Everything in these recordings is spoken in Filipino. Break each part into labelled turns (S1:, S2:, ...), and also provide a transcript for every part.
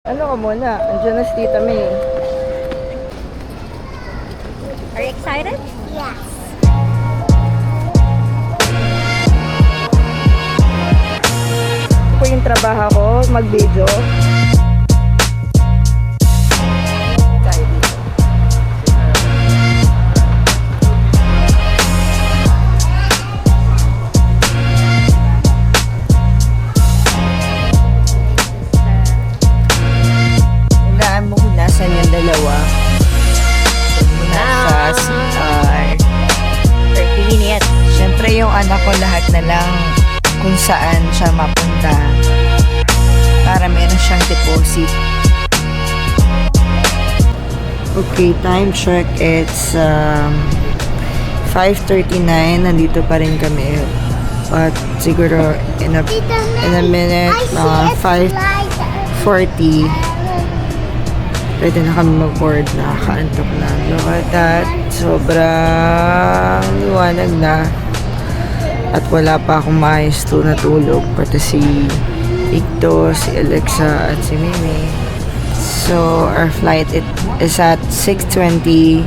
S1: Ano ka muna? Andiyan na si Tita May.
S2: Are you excited?
S3: Yes.
S1: Ako yung trabaho ko, mag-video. Tayo dito. Hulaan mo kung nasan yung dalawa. Muna sa CR.
S2: 30 minutes.
S1: Siyempre yung anak ko lahat na lang kung saan siya mapunta para meron siyang deposit. Okay, time check. It's 5:39. Nandito pa rin kami. But siguro in a minute, mga 5:40, pwede na kami mag-board. Nakakaantok na. Look at that. Sobrang liwanag na. At wala pa akong maayos to natulog. Pati si Icto, si Alexa, at si Mimi. So, our flight is at 6:20.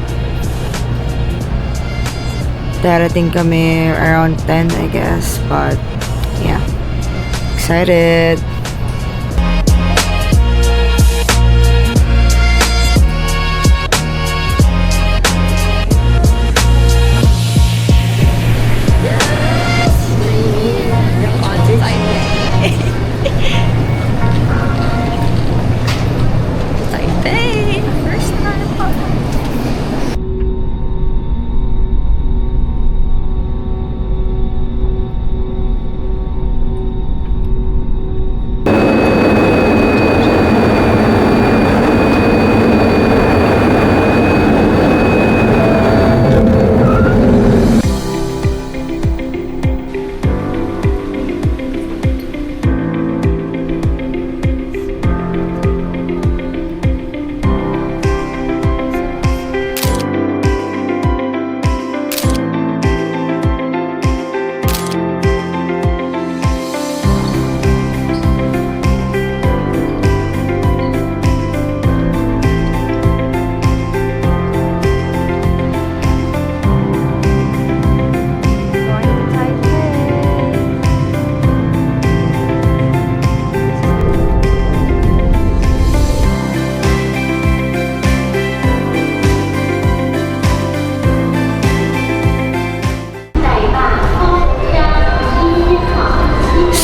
S1: Darating kami around 10, I guess. But, yeah. Excited.
S2: Taipei. First time.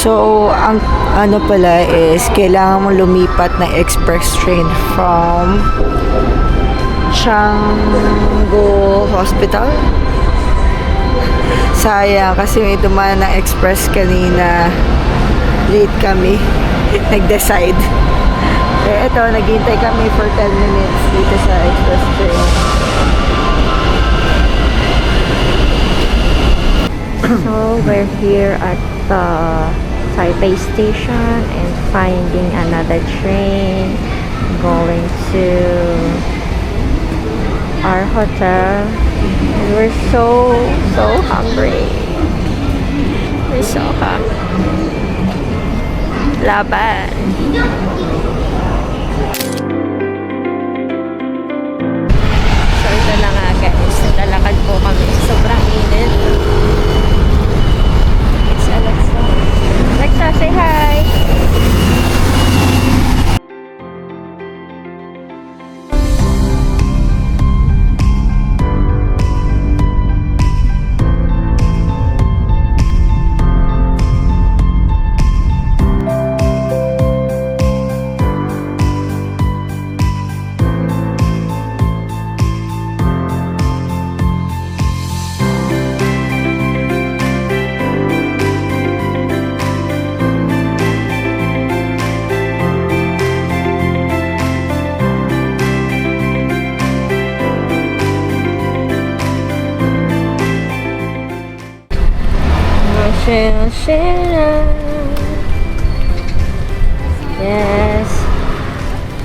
S1: So, ang ano pala is, kailangan mo lumipat ng express train from Chango Hospital. Sayang, kasi may dumaan ng express kanina. Late kami. Nag-decide. Eh, eto, naghintay kami for 10 minutes dito sa express train.
S2: So we're here at the Taipei station and finding another train going to our hotel. And we're so hungry. We're so hungry. Laban. So ito na nga guys, naglalakad po kami. Sobrang init. It's Alexa. Alexa, say hi! Yes.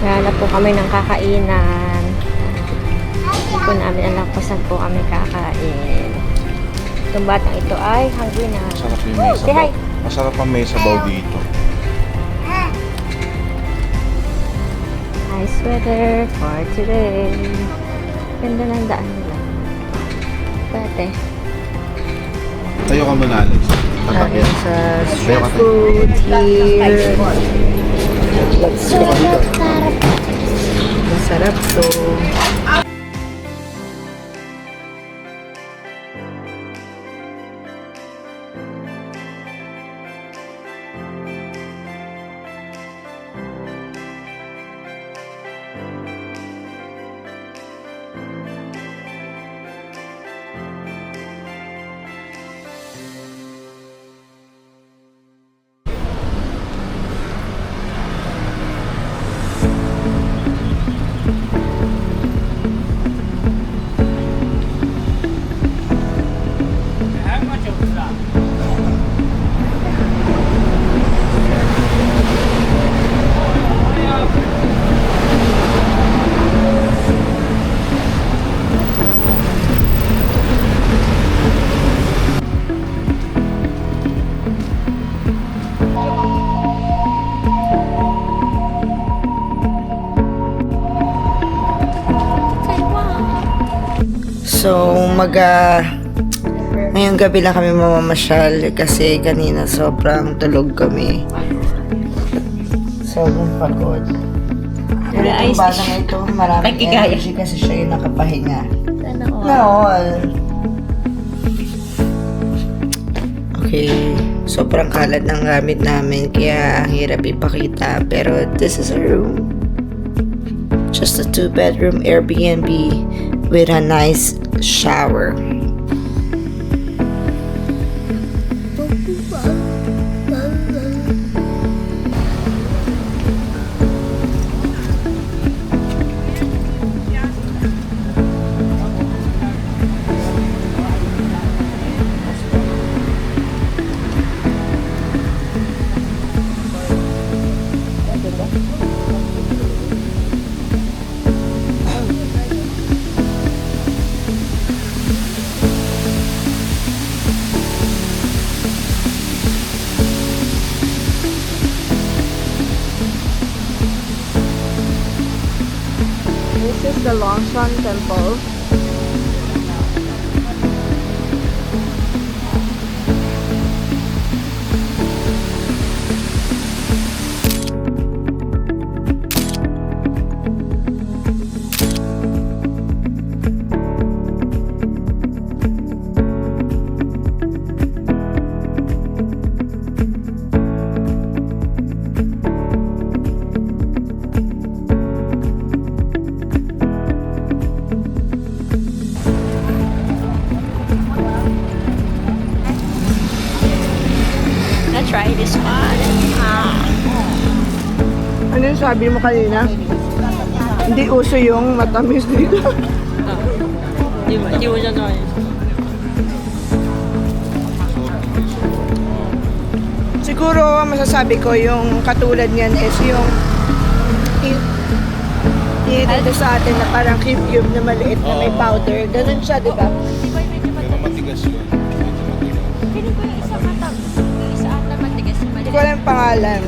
S2: Hanap po kami ng kakainan. Hindi po namin alam kung saan po kami kakain. Itong batang ito ay hungry na.
S4: Masarap yung may
S2: Say hi.
S4: sabaw. Masarap ang may sabaw dito.
S2: nice weather for today. Ganda ng daan nila. Dati.
S3: Tayo ka muna, Alex.
S1: Tayo sa street food here. Let's go. Masarap to. So, ngayong gabi lang kami mamamasyal kasi kanina sobrang tulog kami. Sobrang pagod. Pero itong batang ito, maraming energy kasi siya yung nakapahinga.
S2: Sana all.
S1: Na all. Okay, sobrang kalat ng gamit namin kaya ang hirap ipakita. Pero this is a room. Just a 2-bedroom Airbnb with a nice shower.
S2: This is the Longshan Temple. Try this one.
S1: Ano yung sabi mo kanina? Hindi uso yung matamis dito.
S2: Hindi mo siya try.
S1: Siguro masasabi ko yung katulad niyan is yung dito sa atin na parang cube na maliit na may powder. Ganun siya, di ba?
S3: Pero matigas yun.
S2: Piling ko yung isa matag. Yung isa ata matigas.
S1: Hindi ko alam yung pangalan.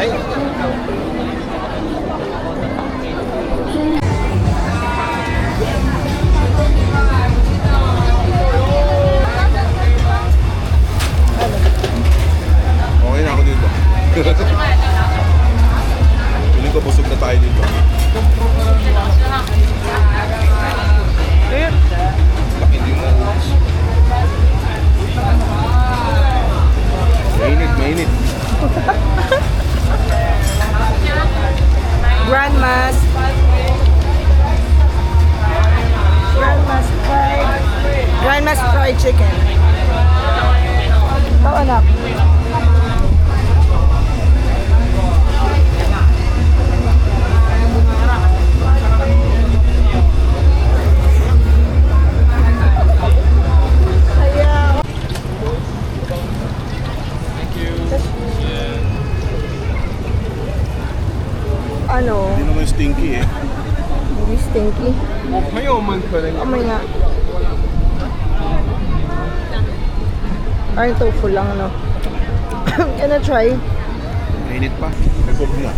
S3: Okay na ako dito. Piling ko busog na tayo dito. Bakit hindi mo maubos? Mainit.
S1: Grandma's fried chicken. Ito anak. Ano?
S3: Hindi naman stinky eh.
S1: Hindi stinky.
S3: Mayoman pa rin.
S1: Amay nga. Ay, tofu lang, no? Gonna try.
S3: Mainit pa. May cook na.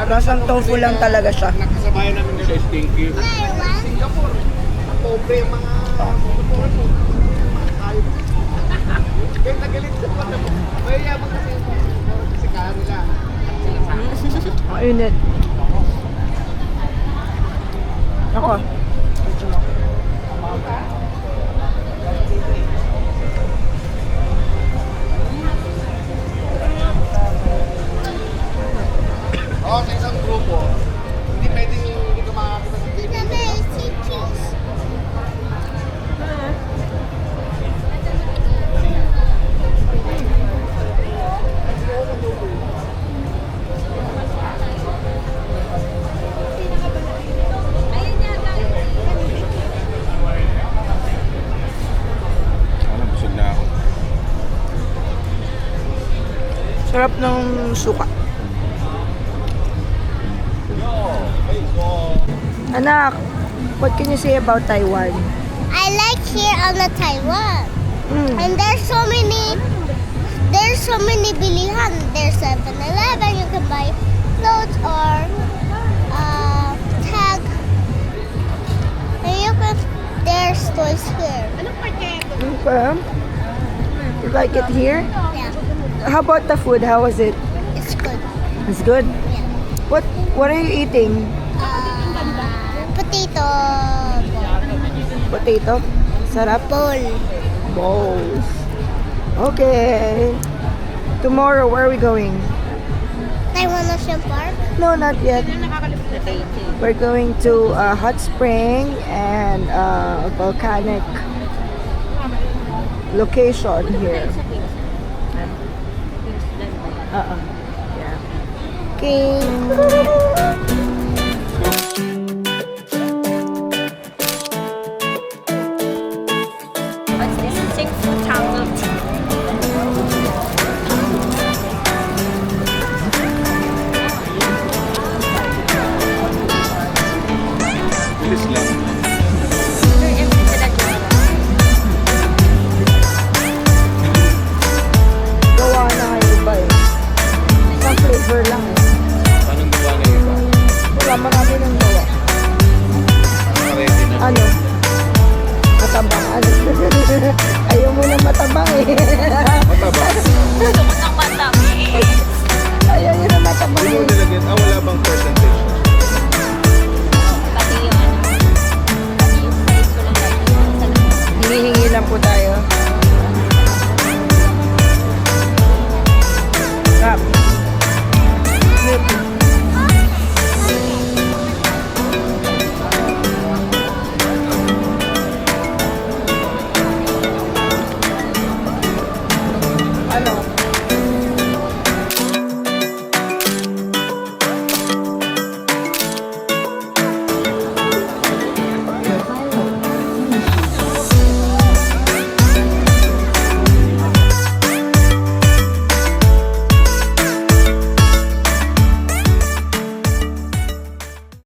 S1: Rasang tofu lang talaga siya.
S3: Nakasabayan namin nila stinky. Pobre mga... Kaya nagalit ko pa naman. May yabang kasi kanila.
S1: Mainit. Ako.
S3: Sa isang grupo, hindi pwedeng hindi ka makakita sa TV. Busog na ako.
S1: Sarap ng suka. Anak, what can you say about Taiwan?
S4: I like here on the Taiwan. And there's so many bilihan. There's 7-Eleven. You can buy clothes or tag. And you can, there's toys here.
S1: Okay. You like it here?
S4: Yeah,
S1: How about the food? How was it?
S4: it's good.
S1: It's good.
S4: Yeah.
S1: What are you eating?
S4: Potato
S1: Potato? Sarap?
S4: bowl.
S1: Bowls. Okay. Tomorrow, where are we going?
S4: Taiwan Ocean Park.
S1: No, not yet. We're going to a hot spring and a volcanic location here. Yeah. Okay.
S2: What's this? Singfu Tang.
S3: Bilis lang.
S1: Gawa na kayo ba eh? Isang flavor lang eh.
S3: Anong gawa na iba?
S1: Wala, marami ng gawa.
S3: Ready na.
S1: Ano? Matabang. Ano? Ayaw mo na matabang eh.
S3: Mataba.
S2: Gusto ko ng matamis.
S1: Ayaw nyo na matabang
S3: Hindi mo
S1: eh.
S3: nilagyan. Wala bang percentage?